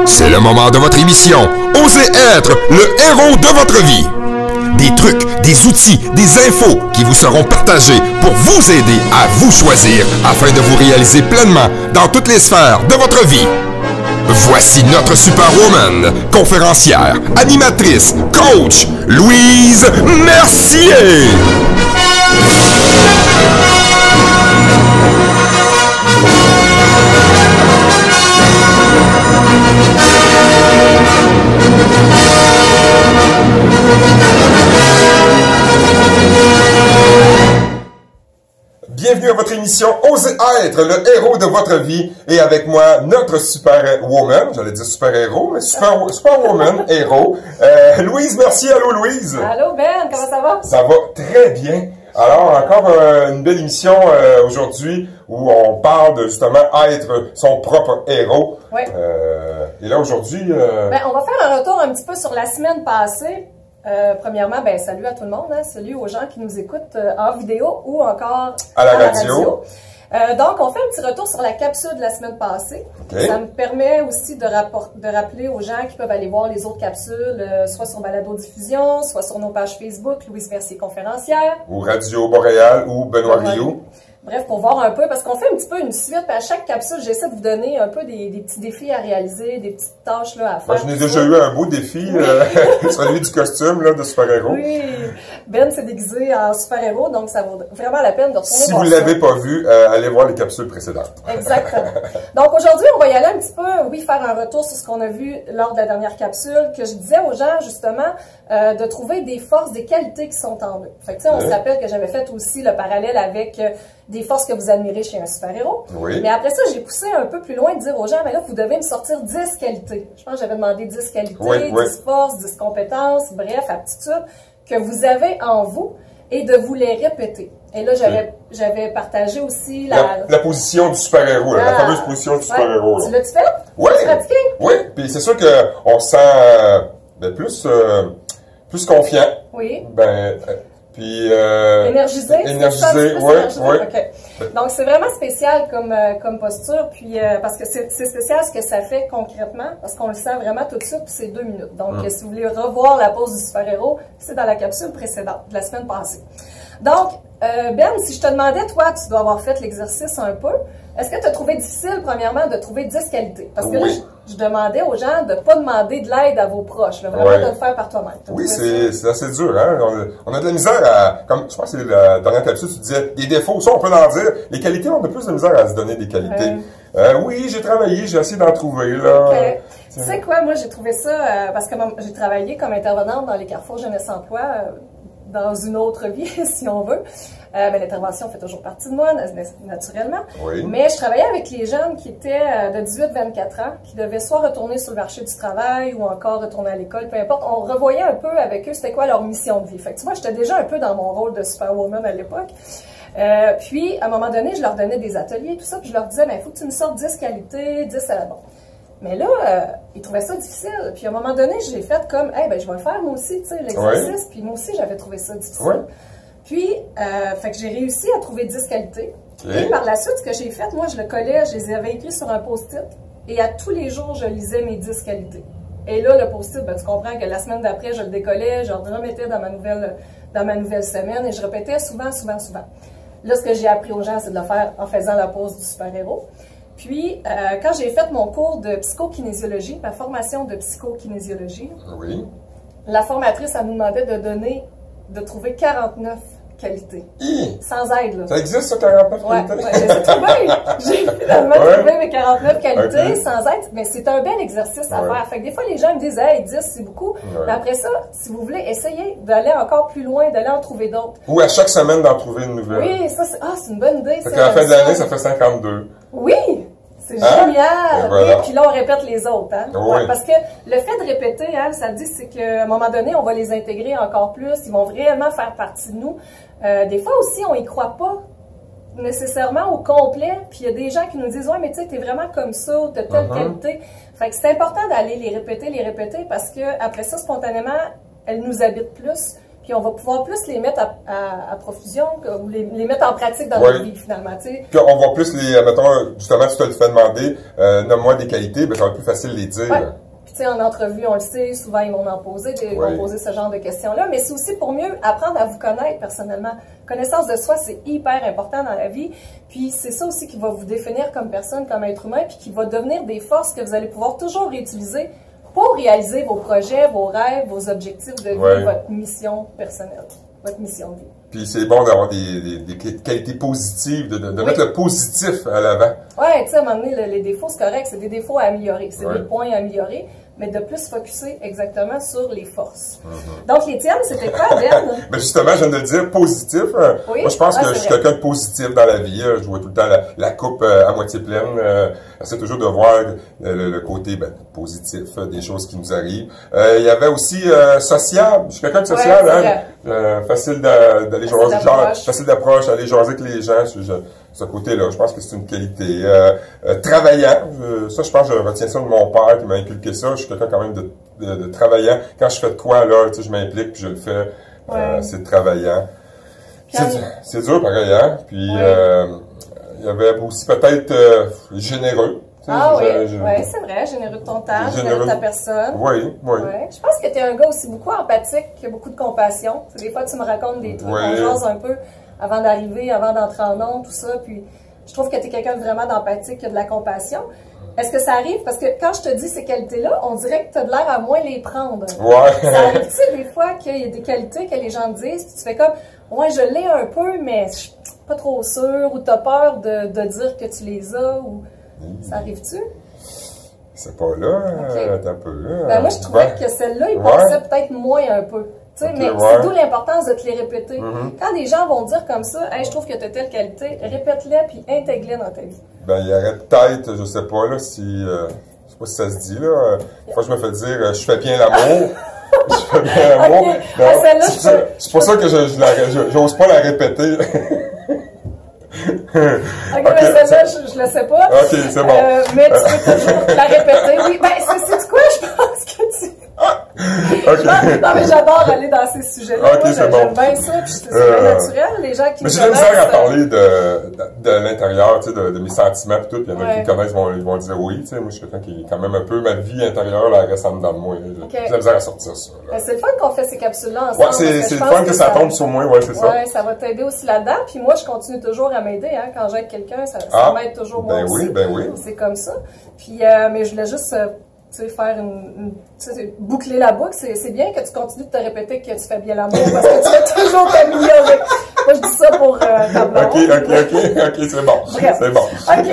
C'est le moment de votre émission. Osez être le héros de votre vie. Des trucs, des outils, des infos qui vous seront partagés pour vous aider à vous choisir afin de vous réaliser pleinement dans toutes les sphères de votre vie. Voici notre superwoman, conférencière, animatrice, coach, Louise Mercier. Bienvenue à votre émission Osez être le héros de votre vie et avec moi notre superwoman, j'allais dire super héros, mais superwoman héros, Louise Mercier. Allô Louise. Allô Ben, comment ça va? Ça va très bien. Alors encore une belle émission aujourd'hui où on parle de justement être son propre héros. Oui. Et là aujourd'hui... Ben, on va faire un retour un petit peu sur la semaine passée. Premièrement, ben salut à tout le monde, hein, salut aux gens qui nous écoutent en vidéo ou encore à la radio. Donc, on fait un petit retour sur la capsule de la semaine passée. Okay. Ça me permet aussi de rappeler aux gens qui peuvent aller voir les autres capsules, soit sur Balado Diffusion, soit sur nos pages Facebook, Louise Mercier Conférencière. Ou Radio Boréal ou Benoît Rioux. Bref, pour voir un peu, parce qu'on fait un petit peu une suite, à chaque capsule, j'essaie de vous donner un peu des petits défis à réaliser, des petites tâches là, à faire. Moi, je n'ai déjà eu un beau défi, celui du costume là, de super-héros. Oui, Ben s'est déguisé en super-héros, donc ça vaut vraiment la peine de retourner si vous ne l'avez pas vu, allez voir les capsules précédentes. Exactement. Donc aujourd'hui, on va y aller un petit peu, oui, faire un retour sur ce qu'on a vu lors de la dernière capsule, que je disais aux gens, justement, de trouver des forces, des qualités qui sont en eux. Fait que, on se rappelle que j'avais fait aussi le parallèle avec des forces que vous admirez chez un super-héros. Oui. Mais après ça, j'ai poussé un peu plus loin de dire aux gens, mais là, vous devez me sortir 10 qualités. Je pense que j'avais demandé 10 qualités, 10 forces, 10 compétences, bref, aptitudes que vous avez en vous et de vous les répéter. Et là, j'avais partagé aussi la position du super-héros, la fameuse position du super-héros. Tu l'as-tu fait? Oui. Tu pratiqué? Oui, puis c'est sûr qu'on se sent plus confiant. Oui. Puis énergisé, oui. Okay. Donc c'est vraiment spécial comme posture, puis parce que c'est spécial ce que ça fait concrètement, parce qu'on le sent vraiment tout de suite, puis c'est 2 minutes. Donc si vous voulez revoir la pose du super-héros, c'est dans la capsule précédente, de la semaine passée. Donc Ben, si je te demandais, toi, tu dois avoir fait l'exercice un peu, est-ce que tu as trouvé difficile, premièrement, de trouver 10 qualités? Parce que là, je demandais aux gens de ne pas demander de l'aide à vos proches, là, vraiment de le faire par toi-même. Oui, c'est assez dur. Hein? On a de la misère à, comme je pense que c'est la dernière capsule, tu disais, des défauts, ça on peut en dire. Les qualités, on a plus de misère à se donner des qualités. Oui, j'ai travaillé, j'ai essayé d'en trouver. Là. Okay. Tu sais quoi, moi j'ai trouvé ça, parce que j'ai travaillé comme intervenante dans les Carrefour Jeunesse Emploi, dans une autre vie, si on veut. L'intervention fait toujours partie de moi, naturellement. Oui. Mais je travaillais avec les jeunes qui étaient de 18-24 ans, qui devaient soit retourner sur le marché du travail ou encore retourner à l'école, peu importe. On revoyait un peu avec eux c'était quoi leur mission de vie. Fait que tu vois, j'étais déjà un peu dans mon rôle de superwoman à l'époque. Puis, à un moment donné, je leur donnais des ateliers, tout ça, puis je leur disais, il faut que tu me sortes 10 qualités, 10 bon. Mais là, ils trouvaient ça difficile. Puis à un moment donné, je l'ai fait comme, je vais le faire moi aussi, tu sais, l'exercice. Puis moi aussi, j'avais trouvé ça difficile. Puis, fait que j'ai réussi à trouver 10 qualités. Et par la suite, ce que j'ai fait, moi, je le collais, je les avais écrits sur un post-it. Et à tous les jours, je lisais mes 10 qualités. Et là, le post-it, tu comprends que la semaine d'après, je le décollais, je le remettais dans ma nouvelle semaine et je répétais souvent. Là, ce que j'ai appris aux gens, c'est de le faire en faisant la pose du super-héros. Puis, quand j'ai fait mon cours de psychokinésiologie, ma formation de psychokinésiologie, la formatrice, elle nous demandait de trouver 49 qualités. Sans aide, là. Ça existe, ça, 49 qualités? Oui, j'ai finalement trouvé mes 49 qualités sans aide, mais c'est un bel exercice à faire. Fait que des fois, les gens me disent, 10, c'est beaucoup. Mais après ça, si vous voulez, essayez d'aller encore plus loin, d'aller en trouver d'autres. Ou à chaque semaine d'en trouver une nouvelle. Oui, ça, c'est une bonne idée. Fait qu'à la fin de l'année, ça fait 52. Oui! C'est génial! Voilà. Et puis là, on répète les autres. Hein? Parce que le fait de répéter, ça dit, c'est qu'à un moment donné, on va les intégrer encore plus. Ils vont vraiment faire partie de nous. Des fois aussi, on y croit pas nécessairement au complet. Puis il y a des gens qui nous disent, mais tu sais, t'es vraiment comme ça, ou t'as telle qualité. Fait que c'est important d'aller les répéter, parce que après ça, spontanément, elles nous habitent plus. puis on va pouvoir plus les mettre à profusion, ou les mettre en pratique dans notre vie, finalement, tu sais. Puis on va plus les, mettons, justement, si tu te le fais demander, nomme-moi des qualités, ben ça va être plus facile de les dire. Ouais. Puis, tu sais, en entrevue, on le sait, souvent, ils vont en poser, ils vont poser ce genre de questions-là, mais c'est aussi pour mieux apprendre à vous connaître personnellement. Connaissance de soi, c'est hyper important dans la vie, puis c'est ça aussi qui va vous définir comme personne, comme être humain, puis qui va devenir des forces que vous allez pouvoir toujours réutiliser pour réaliser vos projets, vos rêves, vos objectifs de vie, votre mission personnelle, votre mission de vie. Puis c'est bon d'avoir des qualités positives, de mettre le positif à l'avant. Oui, tu sais, à un moment donné, les défauts, c'est correct, c'est des défauts à améliorer, c'est des points à améliorer, mais de plus focuser exactement sur les forces. Donc, les tiennes, c'était quoi, Ben? Ben justement, je viens de le dire, positif. Moi, je pense que je suis quelqu'un de positif dans la vie. Je vois tout le temps la coupe à moitié pleine. J'essaie toujours de voir le côté positif des choses qui nous arrivent. Il y avait aussi sociable. Je suis quelqu'un de social, facile d'aller jaser, facile d'approche, aller jaser avec les gens. Ce côté-là, je pense que c'est une qualité. Travaillant, ça, je pense que je retiens ça de mon père qui m'a inculqué ça. Je suis quelqu'un quand même de travaillant. Quand je fais de quoi, là, tu sais, je m'implique puis je le fais. C'est travaillant. C'est dur, pareil, hein? Puis, il y avait aussi peut-être généreux. Ah oui, c'est vrai, généreux de ton temps, généreux de ta personne. Oui. Je pense que tu es un gars aussi beaucoup empathique, qui a beaucoup de compassion. Des fois, tu me racontes des trucs, on jase un peu avant d'arriver, avant d'entrer en ondes, tout ça. Puis, je trouve que tu es quelqu'un de vraiment d'empathique, qui a de la compassion. Est-ce que ça arrive? Parce que quand je te dis ces qualités-là, on dirait que tu as de l'air à moins les prendre. Ouais. Ça arrive-tu des fois qu'il y a des qualités que les gens disent, puis tu fais comme, ouais, je l'ai un peu, mais je suis pas trop sûre, ou tu as peur de dire que tu les as, ou ça arrive-tu? C'est pas là, t'es un peu là. Ben moi, je trouvais que celle-là, il passait peut-être moins un peu. Mais c'est d'où l'importance de te les répéter. Quand des gens vont dire comme ça, hey, je trouve que tu as telle qualité, répète-les puis intègre-les dans ta vie. Ben, il y aurait peut-être, je sais pas, là, si. Je sais pas si ça se dit, là. Fois, je me fais dire, je fais bien l'amour. Je fais bien l'amour. C'est pour ça que j'ose pas la répéter. OK, mais celle-là, je le sais pas. OK, c'est bon. Mais tu peux toujours la répéter. Oui, ben, c'est quoi, je pense que tu. Non, mais j'adore aller dans ces sujets-là. J'aime bien ça, puis c'est bien naturel. Les gens qui me connaissent... Mais j'ai misère à parler de l'intérieur, tu sais, de mes sentiments et tout. Il y en a qui me connaissent, ils vont dire oui. Tu sais, moi, je suis quelqu'un qui est quand même un peu... Ma vie intérieure, là, elle reste en dedans de moi. J'ai la misère à sortir ça. C'est le fun qu'on fait ces capsules-là ensemble. Ouais, c'est le fun que ça tombe sur moi, c'est ça. Ouais, ça va t'aider aussi là-dedans. Puis moi, je continue toujours à m'aider. Quand j'aide quelqu'un, ça m'aide toujours moi aussi. Ben oui. C'est comme ça. Puis, mais je voulais juste... faire boucler la boucle, c'est bien que tu continues de te répéter que tu fais bien l'amour parce que tu vas toujours t'améliorer. Moi, je dis ça pour ta blonde. OK, c'est bon. Bref. C'est bon. OK.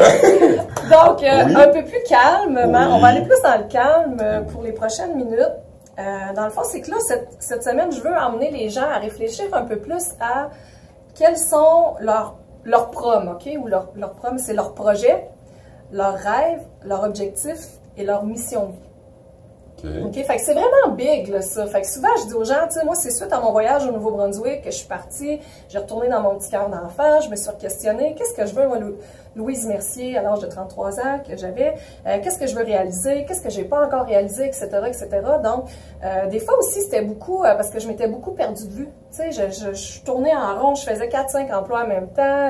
Donc, un peu plus calme, on va aller plus dans le calme pour les prochaines minutes. Dans le fond, c'est que là, cette semaine, je veux emmener les gens à réfléchir un peu plus à quels sont leurs proms, OK? Ou leur prom, c'est leur projet, leurs rêves, leurs objectifs et leur mission de vie. OK? Fait que c'est vraiment big, là, ça. Fait que souvent, je dis aux gens, tu sais, moi, c'est suite à mon voyage au Nouveau-Brunswick que je suis partie, j'ai retourné dans mon petit cœur d'enfant, je me suis questionnée, qu'est-ce que je veux, moi, Louise Mercier, à l'âge de 33 ans que j'avais, qu'est-ce que je veux réaliser, qu'est-ce que j'ai pas encore réalisé, etc., etc. Donc, des fois aussi, c'était beaucoup, parce que je m'étais beaucoup perdue de vue. Tu sais, je tournais en rond, je faisais 4-5 emplois en même temps,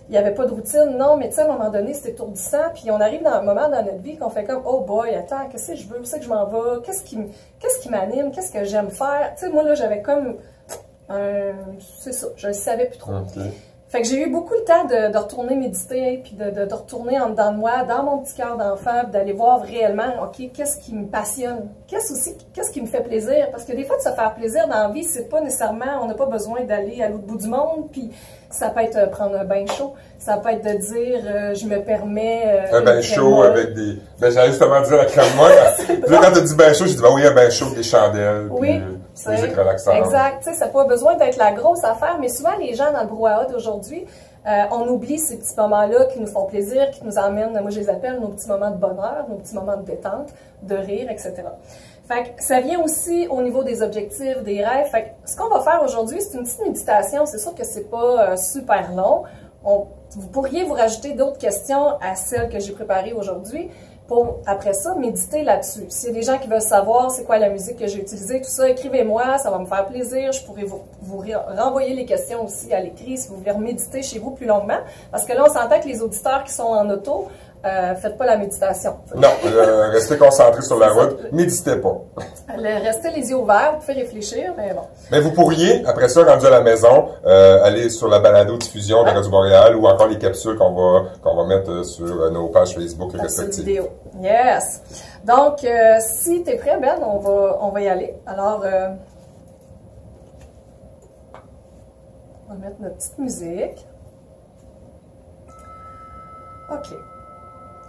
il n'y avait pas de routine, non, mais tu sais, à un moment donné, c'était étourdissant, puis on arrive dans un moment dans notre vie qu'on fait comme, oh boy, attends, qu'est-ce que je veux, où c'est que je m'en vais, qu'est-ce qui m'anime, qu'est-ce que j'aime faire, tu sais, moi, là, j'avais comme, c'est ça, je ne savais plus trop. Fait que j'ai eu beaucoup le temps de retourner méditer, puis de retourner en dedans de moi, dans mon petit cœur d'enfant, puis d'aller voir réellement, OK, qu'est-ce qui me passionne? Qu'est-ce qui me fait plaisir? Parce que des fois, de se faire plaisir dans la vie, c'est pas nécessairement, on n'a pas besoin d'aller à l'autre bout du monde, puis ça peut être prendre un bain chaud, ça peut être de dire, je me permets... un bain chaud avec des... Ben, j'allais justement dire la crème molle. Là, quand tu as dit bain chaud, j'ai dit, ben oui, un bain chaud, des chandelles, oui. Musique relaxante. Exact. Tu sais, ça n'a pas besoin d'être la grosse affaire, mais souvent, les gens dans le brouhaha d'aujourd'hui, on oublie ces petits moments-là qui nous font plaisir, qui nous emmènent, moi je les appelle nos petits moments de bonheur, nos petits moments de détente, de rire, etc. Fait que ça vient aussi au niveau des objectifs, des rêves. Fait que ce qu'on va faire aujourd'hui, c'est une petite méditation. C'est sûr que c'est pas super long. Vous pourriez vous rajouter d'autres questions à celles que j'ai préparées aujourd'hui pour, après ça, méditer là-dessus. S'il y a des gens qui veulent savoir c'est quoi la musique que j'ai utilisée, tout ça, écrivez-moi, ça va me faire plaisir. Je pourrais vous renvoyer les questions aussi à l'écrit si vous voulez méditer chez vous plus longuement. Parce que là, on s'entend que les auditeurs qui sont en auto, faites pas la méditation. Non, restez concentrés sur la route, méditez pas. Restez les yeux ouverts, vous pouvez réfléchir, mais bon. Mais vous pourriez, après ça, rendu à la maison, aller sur la balado-diffusion de Radio Montréal ou encore les capsules qu'on va mettre sur nos pages Facebook respectives. Vidéo. Yes! Donc, si tu es prêt, Ben, on va y aller. Alors, on va mettre notre petite musique. OK.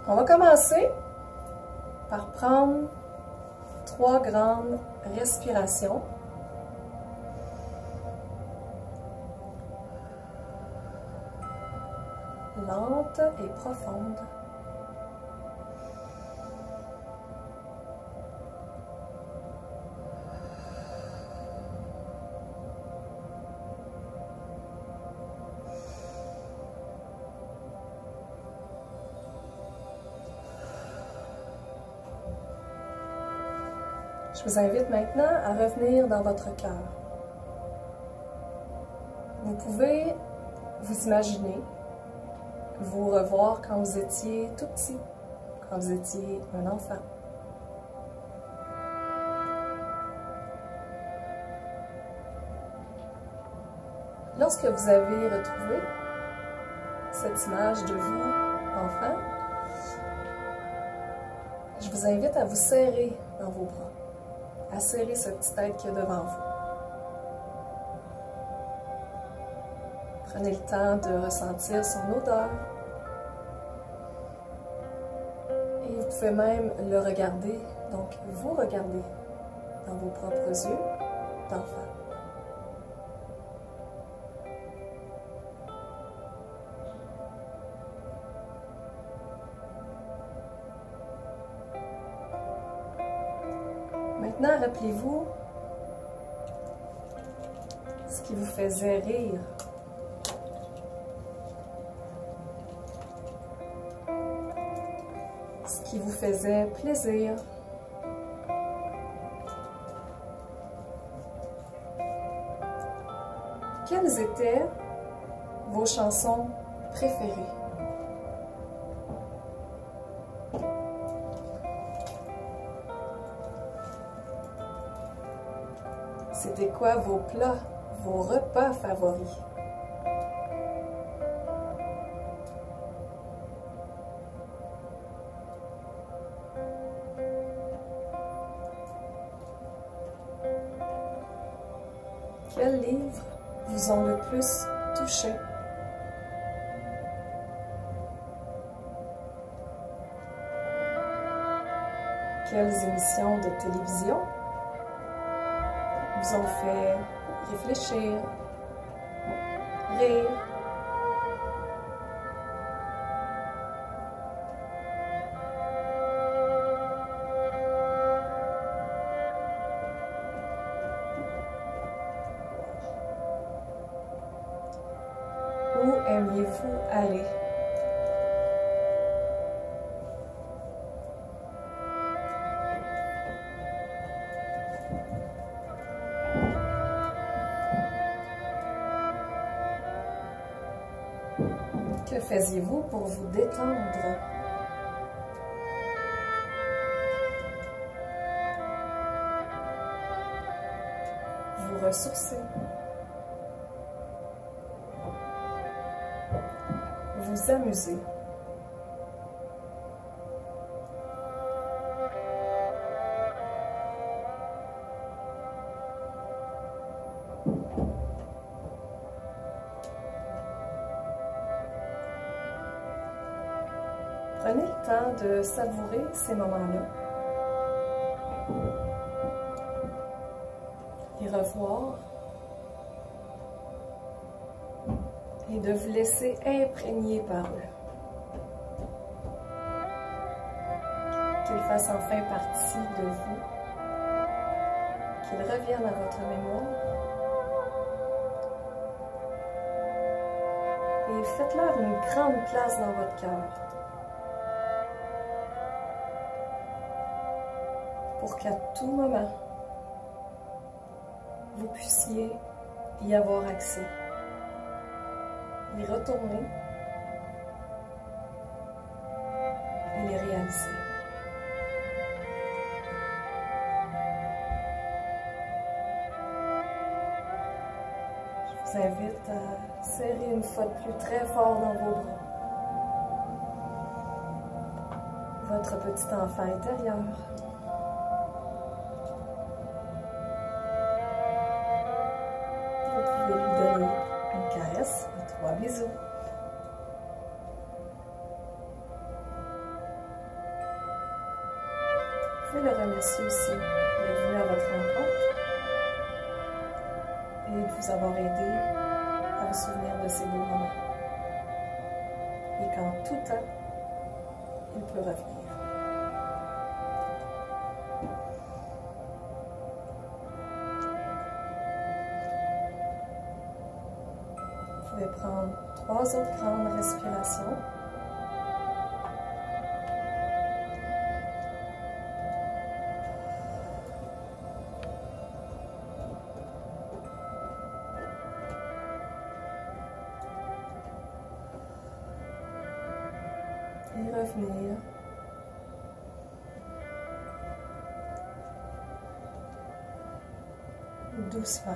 On va commencer par prendre 3 grandes respirations. Lentes et profondes. Je vous invite maintenant à revenir dans votre cœur. Vous pouvez vous imaginer, vous revoir quand vous étiez tout petit, quand vous étiez un enfant. Lorsque vous avez retrouvé cette image de vous, enfant, je vous invite à vous serrer dans vos bras, à serrer ce petit être qui est devant vous. Prenez le temps de ressentir son odeur. Et vous pouvez même le regarder, donc vous regardez dans vos propres yeux d'enfant. Maintenant, rappelez-vous ce qui vous faisait rire. Ce qui vous faisait plaisir. Quelles étaient vos chansons préférées? C'était quoi vos plats, vos repas favoris? Quels livres vous ont le plus touché? Quelles émissions de télévision vous ont fait réfléchir, rire? Où aimiez-vous aller? Que faisiez-vous pour vous détendre? Vous ressourcer. Vous amuser. Prenez le temps de savourer ces moments-là. Les revoir. Et de vous laisser imprégner par eux. Qu'ils fassent enfin partie de vous. Qu'ils reviennent à votre mémoire. Et faites-leur une grande place dans votre cœur. pour qu'à tout moment, vous puissiez y avoir accès, y retourner et les réaliser. Je vous invite à serrer une fois de plus très fort dans vos bras votre petit enfant intérieur. Vous pouvez lui donner une caresse et 3 bisous. Vous pouvez le remercier aussi d'être venu à votre rencontre et de vous avoir aidé à vous souvenir de ces beaux moments. Et qu'en tout temps, il peut revenir. Vous pouvez prendre 3 autres grandes respirations. Et revenir. Doucement.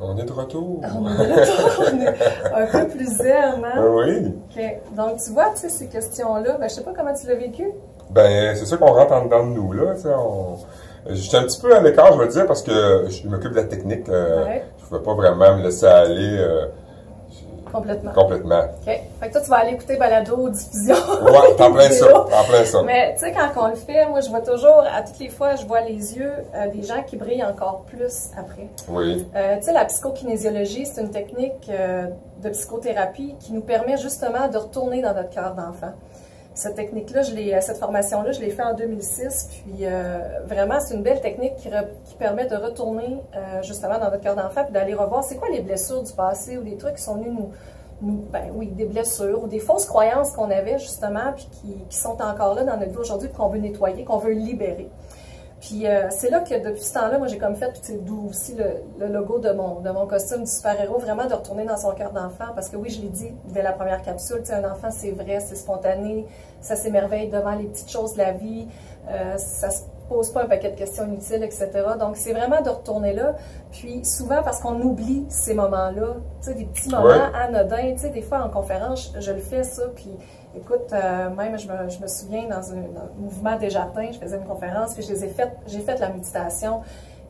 On est de retour. On est de retour, on est un peu plus zen, hein? Oui. Okay. Donc, tu vois, tu sais, ces questions-là, ben, je sais pas comment tu l'as vécu. Ben, c'est sûr qu'on rentre en dedans de nous, là. J'étais un petit peu à l'écart, je veux dire, parce que je m'occupe de la technique. Ouais. Je ne pouvais pas vraiment me laisser aller Complètement. complètement. OK. Fait que toi, tu vas aller écouter Balado Diffusion. Ouais, t'en plein ça. T'en plein ça. Mais tu sais, quand on le fait, moi, je vois toujours, à toutes les fois, je vois les yeux des gens qui brillent encore plus après. Oui. Tu sais, la psychokinésiologie, c'est une technique de psychothérapie qui nous permet justement de retourner dans notre cœur d'enfant. Cette technique-là, cette formation-là, je l'ai faite en 2006, puis vraiment, c'est une belle technique qui permet de retourner justement dans notre cœur d'enfant, puis d'aller revoir c'est quoi les blessures du passé ou des trucs qui sont venus ben oui, des blessures ou des fausses croyances qu'on avait justement, puis qui sont encore là dans notre vie aujourd'hui, qu'on veut nettoyer, qu'on veut libérer. Puis c'est là que depuis ce temps-là, moi j'ai comme fait, puis c'est d'où aussi le logo de mon costume du super-héros, vraiment de retourner dans son cœur d'enfant, parce que oui, je l'ai dit dès la première capsule, tu sais, un enfant c'est vrai, c'est spontané, ça s'émerveille devant les petites choses de la vie, ça se pose pas un paquet de questions inutiles, etc. Donc c'est vraiment de retourner là, puis souvent parce qu'on oublie ces moments-là, tu sais, des petits moments anodins, tu sais, des fois en conférence, je le fais ça, puis écoute, même je me souviens dans un mouvement Desjardins, je faisais une conférence, puis j'ai fait la méditation.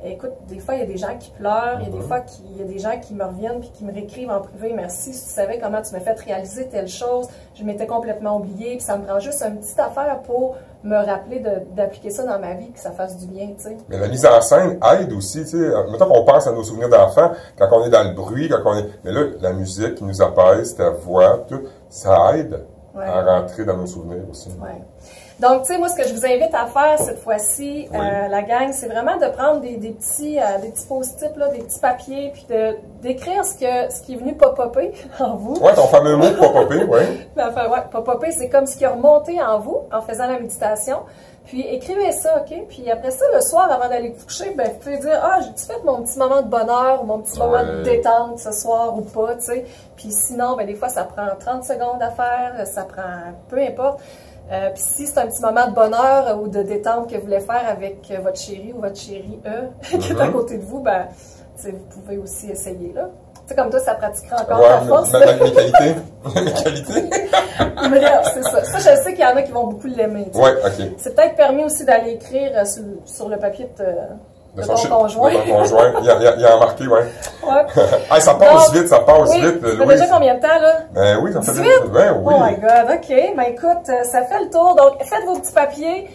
Et écoute, des fois, il y a des gens qui pleurent, il y a des fois, il y a des gens qui me reviennent puis qui me réécrivent en privé. Merci, si tu savais comment tu m'as fait réaliser telle chose, je m'étais complètement oubliée, puis ça me prend juste une petite affaire pour me rappeler d'appliquer ça dans ma vie, que ça fasse du bien, tu sais. Mais la mise en scène aide aussi, tu sais. Mettons qu'on pense à nos souvenirs d'enfant, quand on est dans le bruit, quand on est... Mais là, la musique qui nous apaise, ta voix, tout, ça aide à rentrer dans nos souvenirs aussi. Ouais. Donc, tu sais, moi, ce que je vous invite à faire cette fois-ci, la gang, c'est vraiment de prendre des petits post-it, des petits papiers, puis d'écrire ce qui est venu pop-upper en vous. Oui, ton fameux mot pop-upper, oui. Enfin, ouais, pop-upper, c'est comme ce qui a remonté en vous en faisant la méditation. Puis écrivez ça, OK? Puis après ça, le soir, avant d'aller coucher, ben, vous pouvez dire, ah, j'ai-tu fait mon petit moment de bonheur ou mon petit moment de détente ce soir ou pas, tu sais? Puis sinon, ben, des fois, ça prend 30 secondes à faire, ça prend, peu importe. Puis si c'est un petit moment de bonheur ou de détente que vous voulez faire avec votre chéri ou votre chérie qui est à côté de vous, ben, vous pouvez aussi essayer, là. Tu sais, comme toi, ça pratiquera encore ta force. Mes qualités. Mes qualités. Mais là, c'est ça. Ça, je sais qu'il y en a qui vont beaucoup l'aimer. Oui, OK. C'est peut-être permis aussi d'aller écrire sur le papier de ton conjoint. De ton conjoint. Il a marqué, oui. Ouais. Hey, ça passe vite, ça passe vite. Ça fait déjà combien de temps, là? Ben oui, ça fait 18? Ben oui. Oh my God, OK. Ben écoute, ça fait le tour. Donc, faites vos petits papiers.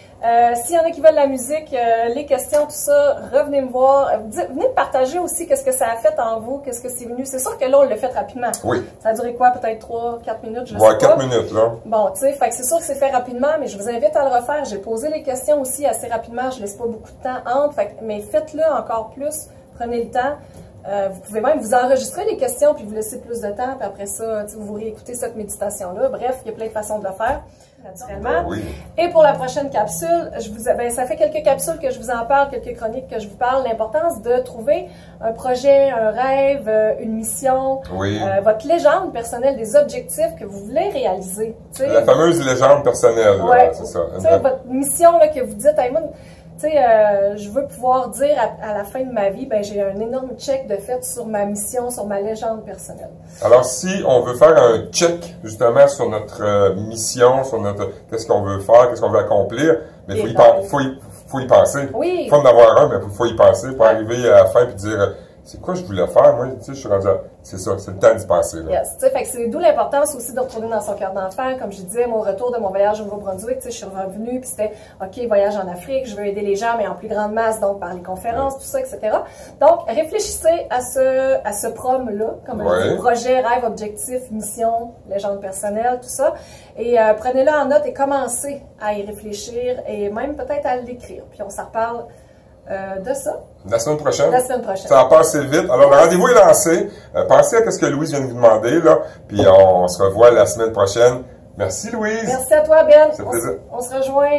S'il y en a qui veulent de la musique, les questions, tout ça, revenez me voir. Venez me partager aussi qu'est-ce que ça a fait en vous, qu'est-ce que c'est venu. C'est sûr que là, on l'a fait rapidement. Oui. Ça a duré quoi? Peut-être 3-4 minutes, je sais Ouais, pas. 4 minutes, là. Bon, tu sais, fait que c'est sûr que c'est fait rapidement, mais je vous invite à le refaire. J'ai posé les questions aussi assez rapidement. Je laisse pas beaucoup de temps entre. Fait que, mais faites-le encore plus. Prenez le temps. Vous pouvez même vous enregistrer les questions puis vous laisser plus de temps. Puis après ça, vous réécoutez cette méditation-là. Bref, il y a plein de façons de le faire, naturellement. Oui. Et pour la prochaine capsule, ça fait quelques capsules que je vous en parle, quelques chroniques que je vous parle. L'importance de trouver un projet, un rêve, une mission, Oui. votre légende personnelle, des objectifs que vous voulez réaliser. T'sais, La fameuse légende personnelle, ouais, c'est ça. Votre mission là, que vous dites, hey, moi, je veux pouvoir dire à la fin de ma vie, ben j'ai un énorme check de fait sur ma mission, sur ma légende personnelle. Alors, si on veut faire un check, justement, sur notre mission, sur notre qu'est-ce qu'on veut faire, qu'est-ce qu'on veut accomplir, mais faut y penser. Oui. Il faut en avoir un, mais il faut y penser pour arriver à la fin et dire c'est quoi je voulais faire. Moi, tu sais, je suis rendu à... C'est ça, c'est le temps d'y penser. Là. Yes, tu sais, fait que c'est d'où l'importance aussi de retourner dans son cœur d'enfant. Comme je disais, mon retour de mon voyage au Nouveau-Brunswick, tu sais, je suis revenue, puis c'était, OK, voyage en Afrique, je veux aider les gens, mais en plus grande masse, donc par les conférences, tout ça, etc. Donc, réfléchissez à ce prom-là, comme on dit, projet, rêve, objectif, mission, légende personnelle, tout ça. Et prenez-le en note et commencez à y réfléchir et même peut-être à l'écrire. Puis on s'en reparle de ça. La semaine prochaine. La semaine prochaine. Ça va passer vite. Alors, le rendez-vous est lancé. Pensez à ce que Louise vient de vous demander, là. Puis, on se revoit la semaine prochaine. Merci, Louise. Merci à toi, Ben. On se rejoint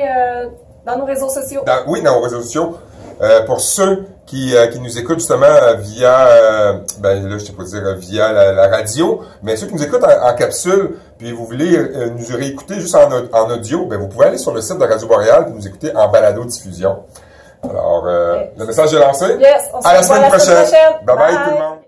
dans nos réseaux sociaux. Oui, dans nos réseaux sociaux. Pour ceux qui nous écautent justement via, ben là, je sais pas dire via la radio, mais ceux qui nous écoutent en capsule, puis vous voulez nous réécouter juste en audio, ben vous pouvez aller sur le site de Radio Boréal et nous écouter en balado-diffusion. Alors, le message est lancé. Yes, on se à la semaine prochaine. Bye bye tout le monde.